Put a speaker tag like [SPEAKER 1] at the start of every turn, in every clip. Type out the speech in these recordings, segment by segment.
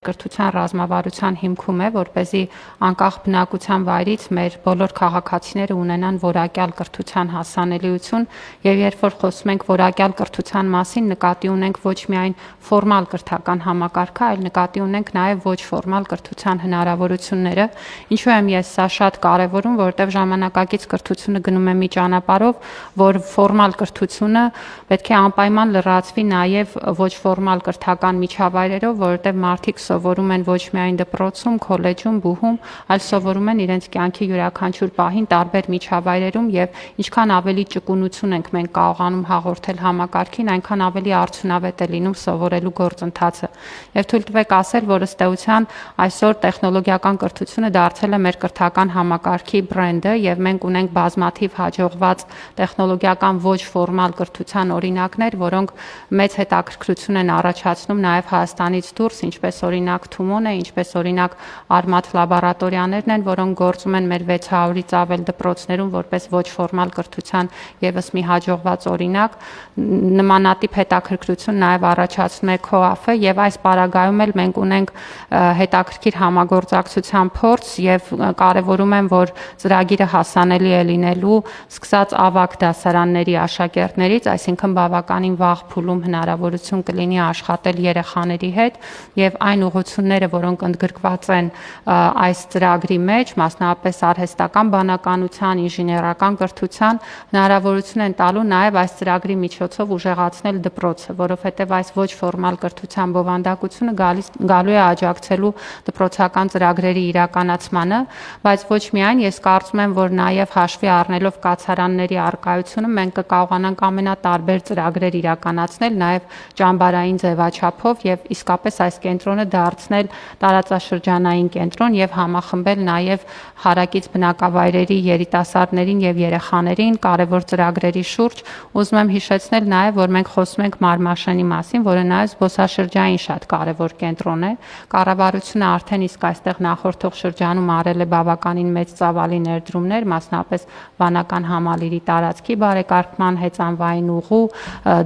[SPEAKER 1] Կրթության ռազմավարության հիմքում է, որպեսզի անկախ բնակության վայրից մեր բոլոր քաղաքացիները ունենան որակյալ կրթության հասանելիություն, եւ երբ որ խոսում ենք որակյալ կրթության մասին, նկատի ունենք ոչ միայն ֆորմալ կրթական համակարգը, այլ նկատի ունենք նաեւ ոչ ֆորմալ կրթության հնարավորությունները, ինչու եմ ես սա շատ կարեւորում, որովհետեւ ժամանակակից կրթությունը գնում է մի ճանապարհով, որ ֆորմալ կրթությունը պետք է անպայման լրացվի նաեւ ոչ ֆորմալ կրթական միջավայրերով, որովհետեւ մարդիկ սովորում են ոչ միայն դպրոցում, քոլեջում, բուհում, այլ սովորում են իրենց կյանքի յուրաքանչյուր պահին տարբեր միջավայրերում եւ ինչքան ավելի ճկունություն ենք մենք կարողանում հաղորդել համակարգին, այնքան ավելի արդյունավետ է լինում սովորելու գործընթացը։ Եվ թույլ տվեք ասել, որ ըստ էության այսօր տեխնոլոգիական կրթությունը դարձել է մեր կրթական համակարգի բրենդը եւ մենք ունենք բազմաթիվ հաջողված տեխնոլոգիական ոչ ֆորմալ կրթության օրինակներ, որոնք մեծ հետաքրքրություն են առաջացնում նաեւ Հայաստանից դուրս, ինչպես օրինակ Թումոն է, ինչպես օրինակ Արմաթ լաբորատորիաներն են, որոնք գործում են մեր 600-ից ավել դպրոցներում որպես ոչ ֆորմալ կրթության եւս մի հաջողված օրինակ, նմանատիպ հետաքրքրություն նաեւ առաջացնում է COAF-ը եւ այս պարագայում էլ մենք ունենք հետաքրքիր համագործակցության փորձ եւ կարեւորում եմ, որ ծրագիրը հասանելի է լինելու սկսած ավագ դասարանների աշակերտներից, այսինքն բավականին վաղ փուլում հնարավորություն կլինի աշխատել երեխաների հետ եւ այն ուղղությունները, որոնք ընդգրկված են այս ծրագրի մեջ, մասնավորապես արհեստական բանականության, ինժեներական կրթության, հնարավորություն են տալու նաեւ այս ծրագրի միջոցով ուժեղացնել դպրոցը, որովհետեւ այս ոչ ֆորմալ կրթության բովանդակությունը գալու է աջակցելու դպրոցական ծրագրերի իրականացմանը, բայց ոչ միայն, ես կարծում եմ, որ նաեւ հաշվի առնելով կացարանների առկայությունը մենք կկարողանանք ամենատարբեր ծրագրեր իրականացնել նաեւ ճամբարային ձևաչափով եւ իսկապես այս կենտրոնը դարձնել տարածաշրջանային կենտրոն եւ համախմբել նաեւ հարակից բնակավայրերի երիտասարդներին եւ երեխաներին կարեւոր ծրագրերի շուրջ։ Ուզում եմ հիշեցնել նաեւ, որ մենք խոսում ենք Մարմաշենի մասին, որը նաեւ զբոսաշրջային շատ կարեւոր կենտրոն է։ Կառավարությունը արդեն իսկ այստեղ նախորդող շրջանում արել է բավականին մեծ ծավալի ներդրումներ, մասնավորապես վանական համալիրի տարածքի բարեկարգման, հեծանվային ուղու,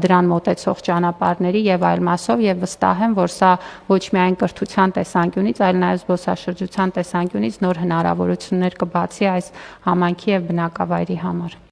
[SPEAKER 1] դրան մոտեցող ճանապարհների եւ այլ մասով եւ վստահ եմ, որ սա ոչ միայն կրթության տեսանկյունից, այլ նաեւ զբոսաշրջության տեսանկյունից նոր հնարավորություններ կբացի այս համայնքի եւ բնակավայրի համար։